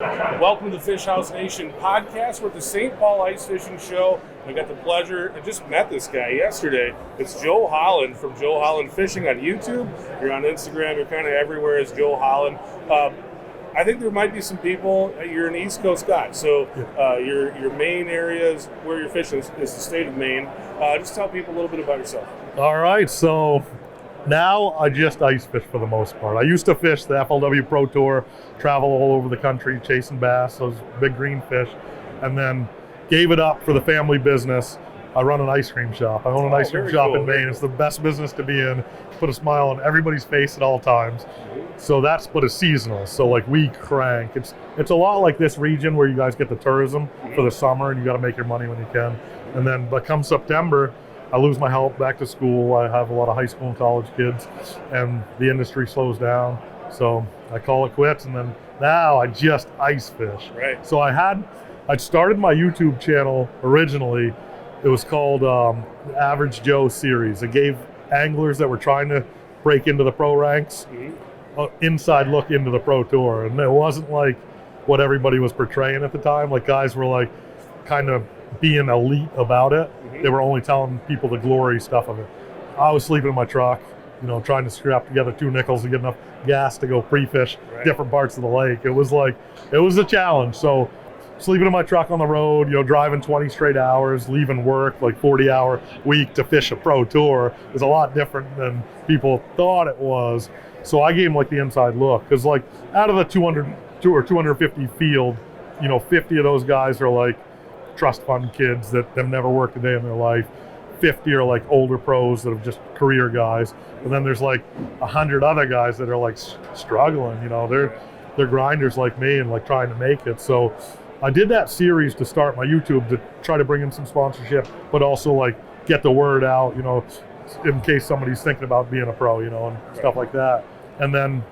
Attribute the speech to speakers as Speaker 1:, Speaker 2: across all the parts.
Speaker 1: Welcome to the Fish House Nation podcast. We're at the St. Paul Ice Fishing Show. I got the pleasure, I just met this guy yesterday. It's Joe Holland from Joe Holland Fishing on YouTube. You're on Instagram, you're kind of everywhere as Joe Holland. I think there might be some people, you're an East Coast guy, so your main areas where you're fishing is the state of Maine. Just tell people a little bit about yourself.
Speaker 2: All right, so now I just ice fish for the most part. I used to fish the FLW Pro Tour, travel all over the country chasing bass, those big green fish, and then gave it up for the family business. I run an ice cream shop. I own an ice cream shop in Maine. It's the best business to be in. Put a smile on everybody's face at all times. So that's, but it's seasonal. So like we crank. It's a lot like this region where you guys get the tourism for the summer and you got to make your money when you can. And then, but come September, I lose my help back to school. I have a lot of high school and college kids, and the industry slows down. So I call it quits, and then now I just ice fish.
Speaker 1: Right.
Speaker 2: So I'd started my YouTube channel originally. It was called Average Joe Series. It gave anglers that were trying to break into the pro ranks inside look into the pro tour, and it wasn't like what everybody was portraying at the time. Like guys were like kind of being elite about it. They were only telling people the glory stuff of it. I was sleeping in my truck, trying to scrap together 2 nickels to get enough gas to go pre-fish different parts of the lake. It was a challenge. So sleeping in my truck on the road, driving 20 straight hours, leaving work, like 40-hour week to fish a pro tour is a lot different than people thought it was. So I gave them like the inside look, because like out of the 200 or 250 field, 50 of those guys are like trust fund kids that have never worked a day in their life. 50 are like older pros that are just career guys, and then there's like 100 other guys that are like struggling. They're grinders like me and like trying to make it. So I did that series to start my YouTube to try to bring in some sponsorship, but also like get the word out, in case somebody's thinking about being a pro, and stuff like that. And then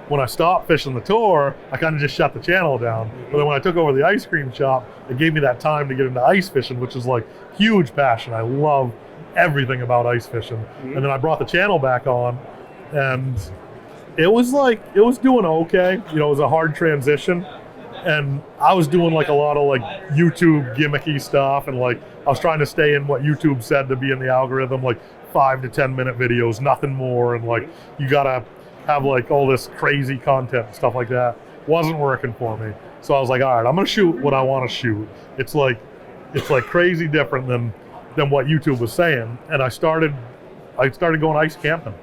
Speaker 2: when I stopped fishing the tour, I kind of just shut the channel down. But then when I took over the ice cream shop, it gave me that time to get into ice fishing, which is like huge passion. I love everything about ice fishing. And then I brought the channel back on, and it was doing okay. It was a hard transition. And I was doing like a lot of like YouTube gimmicky stuff, and like I was trying to stay in what YouTube said to be in the algorithm, like 5 to 10 minute videos, nothing more. And like you gotta have like all this crazy content and stuff like that. Wasn't working for me. So I was like, all right, I'm gonna shoot what I want to shoot. It's like crazy different than what YouTube was saying. And I started going ice camping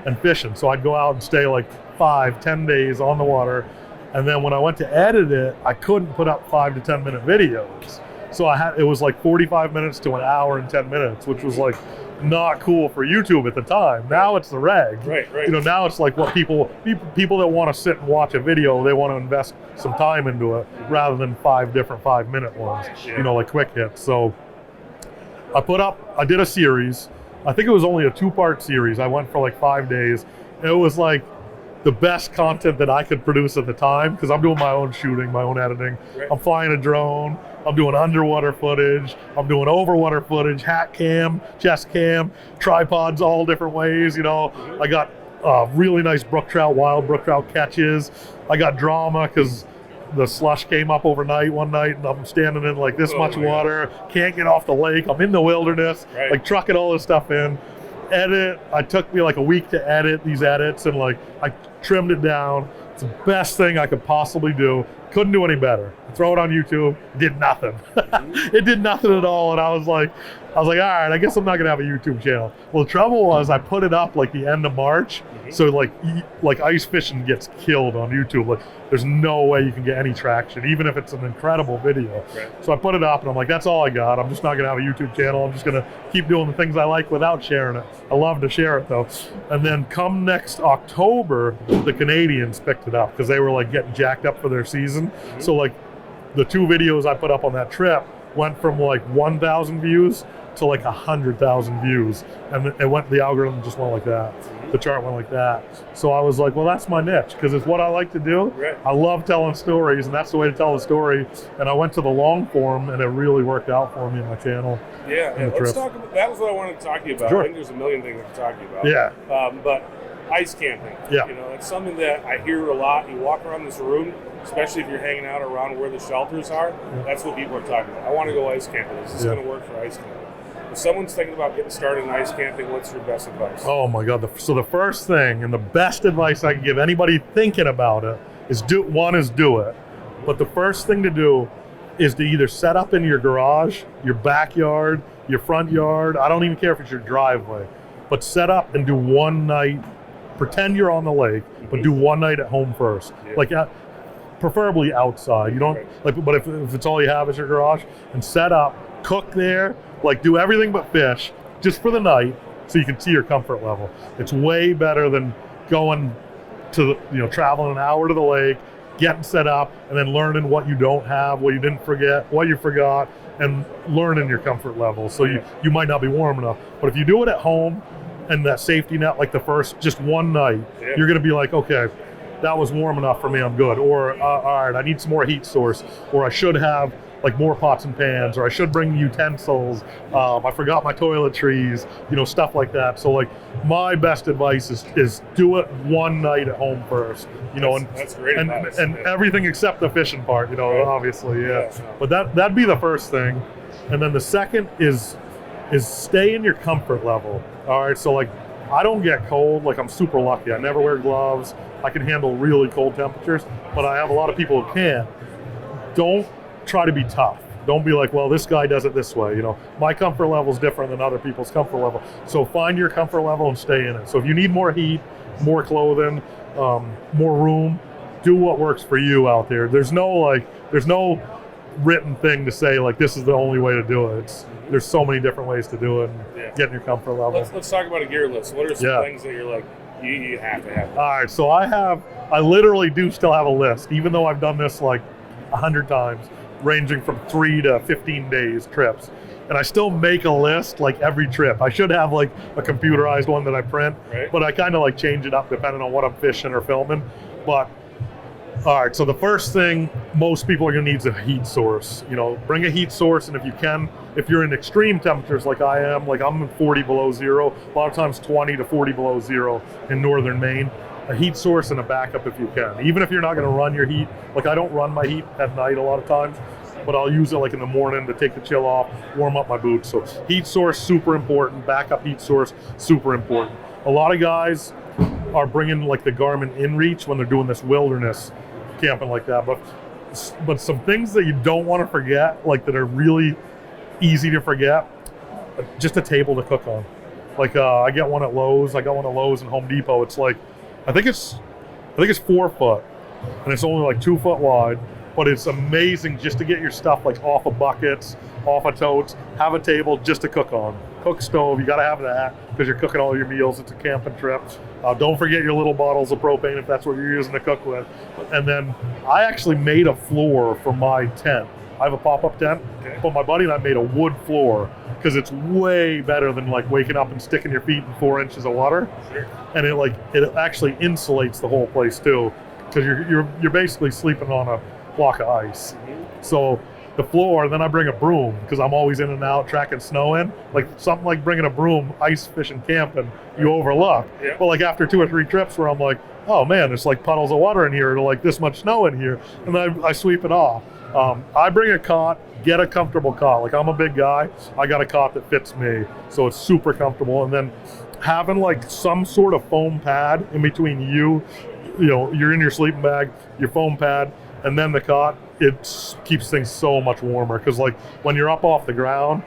Speaker 2: and fishing. So I'd go out and stay like 5-10 days on the water. And then when I went to edit it, I couldn't put up 5 to 10 minute videos. So it was like 45 minutes to an hour and 10 minutes, which was like not cool for YouTube at the time. Now it's the reg.
Speaker 1: Right.
Speaker 2: Now it's like what people that want to sit and watch a video, they want to invest some time into it rather than 5 different 5-minute ones, like quick hits. So I did a series. I think it was only a 2-part series. I went for like 5 days. It was like the best content that I could produce at the time, because I'm doing my own shooting, my own editing. Right. I'm flying a drone. I'm doing underwater footage. I'm doing overwater footage, hat cam, chest cam, tripods all different ways. I got really nice wild brook trout catches. I got drama because the slush came up overnight one night, and I'm standing in like this much water, can't get off the lake. I'm in the wilderness, like trucking all this stuff in. It took me like a week to edit these edits, and like I trimmed it down. It's the best thing I could possibly do. Couldn't do any better. Throw it on YouTube, did nothing. It did nothing at all, and I was like, all right, I guess I'm not gonna have a YouTube channel. Well, the trouble was I put it up like the end of March, so like ice fishing gets killed on YouTube. Like there's no way you can get any traction, even if it's an incredible video. Right. So I put it up, and I'm like, that's all I got. I'm just not gonna have a YouTube channel. I'm just gonna keep doing the things I like without sharing it. I love to share it though. And then come next October, the Canadians picked it up because they were like getting jacked up for their season. So like the 2 videos I put up on that trip went from like 1,000 views to like 100,000 views, and the algorithm just went like that. The chart went like that. So I was like, well, that's my niche, because it's what I like to do. Right. I love telling stories, and that's the way to tell a story. And I went to the long form, and it really worked out for me on my channel.
Speaker 1: Yeah. Let's talk about that. Was what I wanted to talk to you about.
Speaker 2: Sure.
Speaker 1: I think there's a million things I can talk to you about.
Speaker 2: Yeah.
Speaker 1: But ice camping.
Speaker 2: Yeah.
Speaker 1: You know, it's something that I hear a lot. You walk around this room, especially if you're hanging out around where the shelters are, that's what people are talking about. I want to go ice camping. Is this going to work for ice camping? If someone's thinking about getting started in ice camping, what's your best advice?
Speaker 2: Oh my God. So the first thing and the best advice I can give anybody thinking about it is do it. But the first thing to do is to either set up in your garage, your backyard, your front yard. I don't even care if it's your driveway, but set up and do one night. Pretend you're on the lake, but do one night at home first.
Speaker 1: Yeah.
Speaker 2: Like preferably outside. You don't like, but if it's all you have is your garage, and set up, cook there, like do everything but fish just for the night, so you can see your comfort level. It's way better than going to traveling an hour to the lake, getting set up, and then learning what you don't have, what you didn't forget, what you forgot, and learning your comfort level. So you might not be warm enough, but if you do it at home and that safety net, like the first just one night, you're going to be like, okay, that was warm enough for me, I'm good. Or all right, I need some more heat source, or I should have like more pots and pans, or I should bring utensils. I forgot my toiletries, stuff like that. So like my best advice is do it one night at home first,
Speaker 1: that's great advice.
Speaker 2: And everything except the fishing part, obviously, But that'd be the first thing. And then the second is stay in your comfort level. All right, so like I don't get cold, like I'm super lucky. I never wear gloves. I can handle really cold temperatures, but I have a lot of people who can't. Don't try to be tough. Don't be like, well, this guy does it this way. My comfort level is different than other people's comfort level. So find your comfort level and stay in it. So if you need more heat, more clothing, more room, do what works for you out there. There's no written thing to say like this is the only way to do it. There's so many different ways to do it and get in your comfort level.
Speaker 1: Let's talk about a gear list. What are some things that you're like, you have to have?
Speaker 2: All right, so I literally do still have a list, even though I've done this like 100 times, ranging from 3 to 15 days trips. And I still make a list like every trip. I should have like a computerized one that I print, but I kind of like change it up depending on what I'm fishing or filming. But all right, so the first thing most people are gonna need is a heat source. Bring a heat source, and if you can, if you're in extreme temperatures like I am, like I'm in 40 below zero, a lot of times 20 to 40 below zero in northern Maine, a heat source and a backup if you can. Even if you're not gonna run your heat, like I don't run my heat at night a lot of times, but I'll use it like in the morning to take the chill off, warm up my boots. So heat source, super important. Backup heat source, super important. A lot of guys are bringing like the Garmin InReach when they're doing this wilderness camping like that, but some things that you don't want to forget, like that are really easy to forget, just a table to cook on. Like I get one at Lowe's. I got one at Lowe's and Home Depot. It's like I think it's 4 foot, and it's only like 2 foot wide. But it's amazing just to get your stuff like off of buckets, off of totes. Have a table just to cook on. Cook stove, you got to have that because you're cooking all your meals. It's a camping trip. Don't forget your little bottles of propane if that's what you're using to cook with. And then I actually made a floor for my tent. I have a pop-up tent, but my buddy and I made a wood floor because it's way better than like waking up and sticking your feet in 4 inches of water. And it actually insulates the whole place too, because you're basically sleeping on a block of ice. So the floor, then I bring a broom because I'm always in and out tracking snow in. Like something like bringing a broom, ice fishing, camping, you overlook. But like after 2 or 3 trips where I'm like, oh man, there's like puddles of water in here, or like this much snow in here, and then I sweep it off. I bring a cot, get a comfortable cot. Like I'm a big guy, I got a cot that fits me, so it's super comfortable. And then having like some sort of foam pad in between you're in your sleeping bag, your foam pad, and then the cot, it keeps things so much warmer because like when you're up off the ground,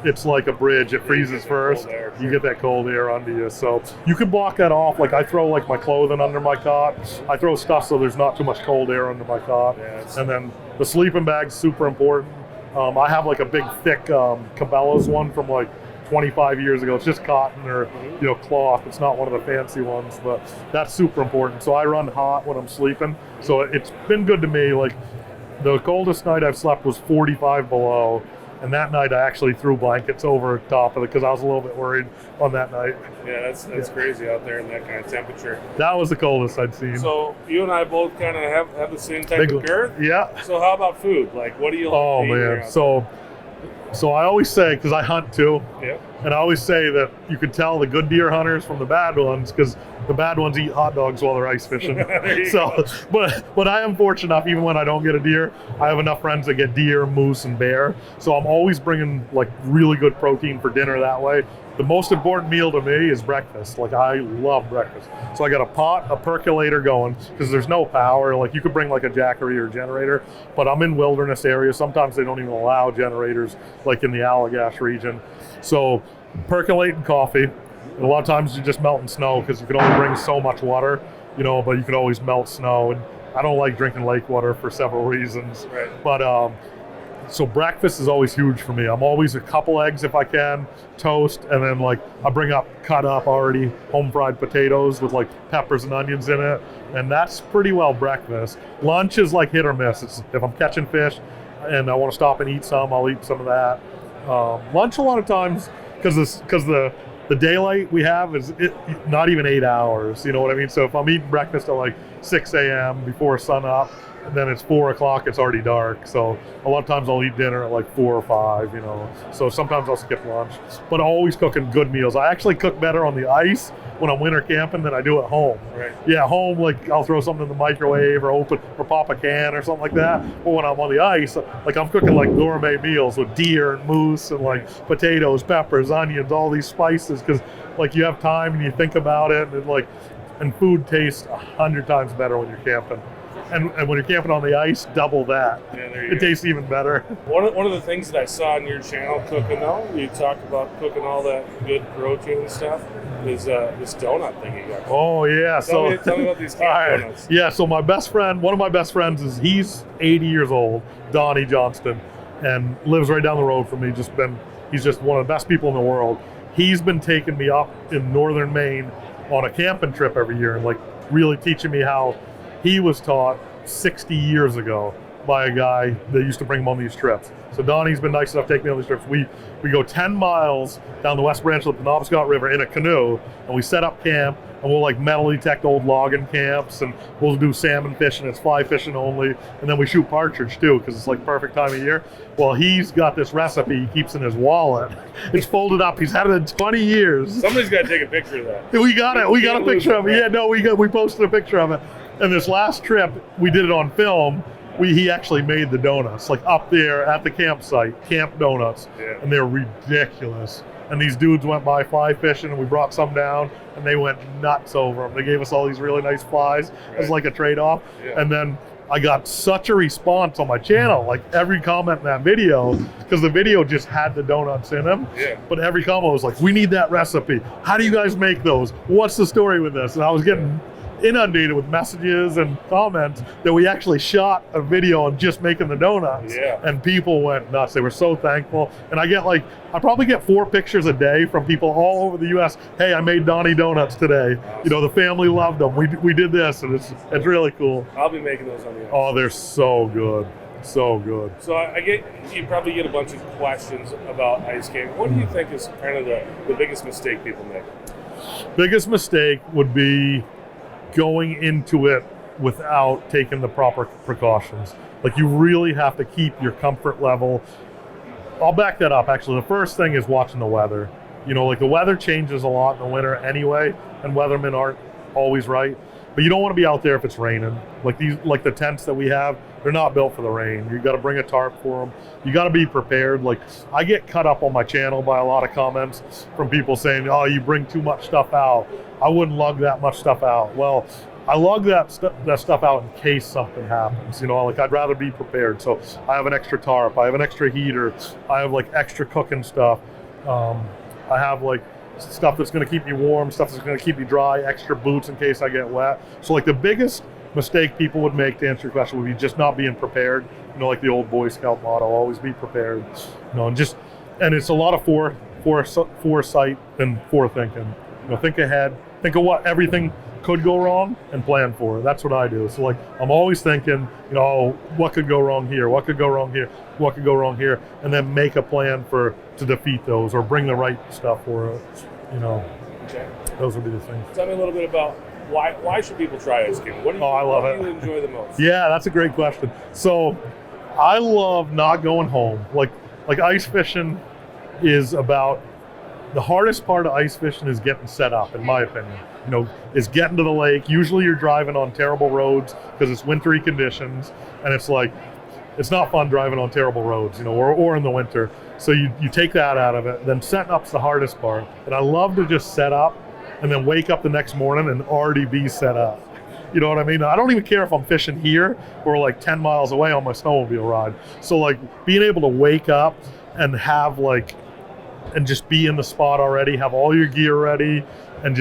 Speaker 2: it's like a bridge. It freezes first. You get that cold air under you. So you can block that off. Like I throw like my clothing under my cot. I throw stuff so there's not too much cold air under my cot. And then the sleeping bag's super important. I have like a big thick Cabela's one from like 25 years ago. It's just cotton or cloth. It's not one of the fancy ones, but that's super important. So I run hot when I'm sleeping. So it's been good to me. Like the coldest night I've slept was 45 below, and that night I actually threw blankets over top of it because I was a little bit worried on that night.
Speaker 1: Yeah, that's crazy out there in that kind of temperature.
Speaker 2: That was the coldest I'd seen.
Speaker 1: So you and I both kind of have the same type of girth.
Speaker 2: Yeah.
Speaker 1: So how about food? Like what do you like?
Speaker 2: Oh man, so I always say, because I hunt too, and I always say that you can tell the good deer hunters from the bad ones because The bad ones eat hot dogs while they're ice fishing. So, but I am fortunate enough, even when I don't get a deer, I have enough friends that get deer, moose, and bear. So I'm always bringing like really good protein for dinner that way. The most important meal to me is breakfast. Like, I love breakfast. So I got a pot, a percolator going, because there's no power. Like, you could bring like a Jackery or generator, but I'm in wilderness areas. Sometimes they don't even allow generators, like in the Allagash region. So percolating coffee. And a lot of times you just melt in snow, because you can only bring so much water, you know, but you can always melt snow. And I don't like drinking lake water for several reasons.
Speaker 1: Right.
Speaker 2: But so breakfast is always huge for me. I'm always a couple eggs if I can, toast, and then like I bring up cut up already home fried potatoes with like peppers and onions in it, and that's pretty well breakfast. Lunch is like hit or miss. It's, if I'm catching fish and I want to stop and eat some, I'll eat some of that. Lunch a lot of times, because the daylight we have is not even 8 hours, you know what I mean? So if I'm eating breakfast at like 6 a.m. before sun up, and then it's 4 o'clock, it's already dark. So a lot of times I'll eat dinner at like 4 or 5, you know. So sometimes I'll skip lunch, but always cooking good meals. I actually cook better on the ice when I'm winter camping than I do at home.
Speaker 1: Right.
Speaker 2: Yeah, home, like I'll throw something in the microwave or open or pop a can or something like that. But when I'm on the ice, like I'm cooking like gourmet meals with deer and moose and like potatoes, peppers, onions, all these spices, because like you have time and you think about it, and food tastes 100 times better when you're camping. And when you're camping on the ice, double that. Yeah, there you go. Tastes even better.
Speaker 1: One of the things that I saw on your channel cooking, though, you talk about cooking all that good protein and stuff, is this donut thing you got.
Speaker 2: Oh, yeah.
Speaker 1: Tell me about these camp donuts.
Speaker 2: Yeah, so my best friend, one of my best friends, he's 80 years old, Donnie Johnston, and lives right down the road from me. He's just one of the best people in the world. He's been taking me up in northern Maine on a camping trip every year and like really teaching me how he was taught 60 years ago by a guy that used to bring him on these trips. So Donnie's been nice enough to take me on these trips. We go 10 miles down the west branch of the Penobscot River in a canoe, and we set up camp, and we'll like metal detect old logging camps, and we'll do salmon fishing. It's fly fishing only, and then we shoot partridge too, because it's like perfect time of year. Well, he's got this recipe he keeps in his wallet. It's folded up. He's had it in 20 years.
Speaker 1: Somebody's got to take a picture of that.
Speaker 2: We got it. We got a picture of it. Yeah, no, we posted a picture of it. And this last trip, we did it on film. He actually made the donuts, like up there at the campsite, Camp Donuts, yeah. And they're ridiculous. And these dudes went by fly fishing, and we brought some down, and they went nuts over them. They gave us all these really nice flies as like a trade-off. Yeah. And then I got such a response on my channel, like every comment in that video, because the video just had the donuts in them. Yeah. But every comment was like, "We need that recipe. How do you guys make those? What's the story with this?" And I was getting inundated with messages and comments that we actually shot a video on just making the donuts. Yeah. And people went nuts. They were so thankful. And I probably get 4 pictures a day from people all over the US. Hey, I made Donnie donuts today. Awesome. You know, the family loved them. We did this, and it's really cool.
Speaker 1: I'll be making those on the ice.
Speaker 2: Oh, they're so good. So good.
Speaker 1: So you probably get a bunch of questions about ice skating. What do you think is kind of the biggest mistake people make?
Speaker 2: Biggest mistake would be going into it without taking the proper precautions. Like, you really have to keep your comfort level. I'll back that up, actually. The first thing is watching the weather. You know, like the weather changes a lot in the winter anyway, and weathermen aren't always right. But you don't want to be out there if it's raining. Like the tents that we have, they're not built for the rain. You got to bring a tarp for them. You got to be prepared. Like, I get cut up on my channel by a lot of comments from people saying, "Oh, you bring too much stuff out." I wouldn't lug that much stuff out. Well, I lug that stuff out in case something happens. You know, like, I'd rather be prepared. So I have an extra tarp. I have an extra heater. I have like extra cooking stuff. I have like stuff that's going to keep me warm, stuff that's going to keep me dry, extra boots in case I get wet. So like the biggest mistake people would make, to answer your question, would be just not being prepared. You know, like the old Boy Scout motto, always be prepared. You know, and it's a lot of foresight and forethinking. You know, think ahead, think of what everything could go wrong, and plan for it. That's what I do. So like, I'm always thinking, you know, what could go wrong here? What could go wrong here? What could go wrong here? And then make a plan to defeat those, or bring the right stuff for it. You know, okay. Those would be the things.
Speaker 1: Tell me a little bit about why should people try ice skating? What do you enjoy the most?
Speaker 2: Yeah, that's a great question. So I love not going home. Like ice fishing is about, the hardest part of ice fishing is getting set up, in my opinion. is getting to the lake. Usually you're driving on terrible roads because it's wintry conditions, and it's like, it's not fun driving on terrible roads, or in the winter. So you take that out of it. Then setting up's the hardest part. And I love to just set up and then wake up the next morning and already be set up. You know what I mean? I don't even care if I'm fishing here or like 10 miles away on my snowmobile ride. So like being able to wake up and have and just be in the spot already, have all your gear ready, and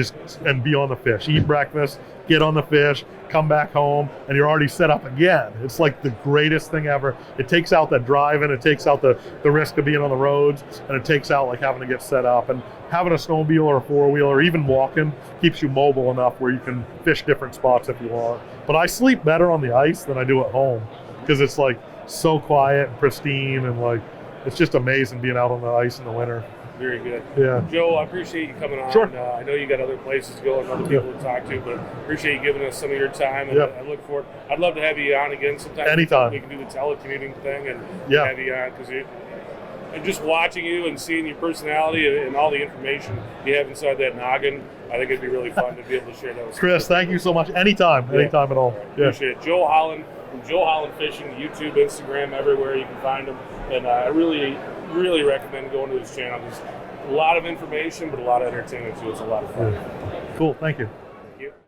Speaker 2: be on the fish, eat breakfast, get on the fish, come back home, and you're already set up again. It's like the greatest thing ever. It takes out that driving, it takes out the risk of being on the roads, and it takes out like having to get set up. And having a snowmobile or a four-wheel or even walking keeps you mobile enough where you can fish different spots if you want. But I sleep better on the ice than I do at home because it's like so quiet and pristine, and like it's just amazing being out on the ice in the winter.
Speaker 1: Very good.
Speaker 2: Yeah.
Speaker 1: Joe, I appreciate you coming on.
Speaker 2: Sure.
Speaker 1: I know you got other places to go and other people to talk to, but appreciate you giving us some of your time. And I look forward. I'd love to have you on again sometime.
Speaker 2: Anytime.
Speaker 1: We can do the telecommuting thing and
Speaker 2: Yeah.
Speaker 1: have you on, because and just watching you and seeing your personality and all the information you have inside that noggin, I think it'd be really fun to be able to share that with
Speaker 2: Chris, thank you so much. Anytime at all. Yeah.
Speaker 1: Appreciate it. Joe Holland from Joe Holland Fishing, YouTube, Instagram, everywhere you can find him. And I really recommend going to his channel. There's a lot of information, but a lot of entertainment too. It's a lot of fun.
Speaker 2: Cool. Thank you.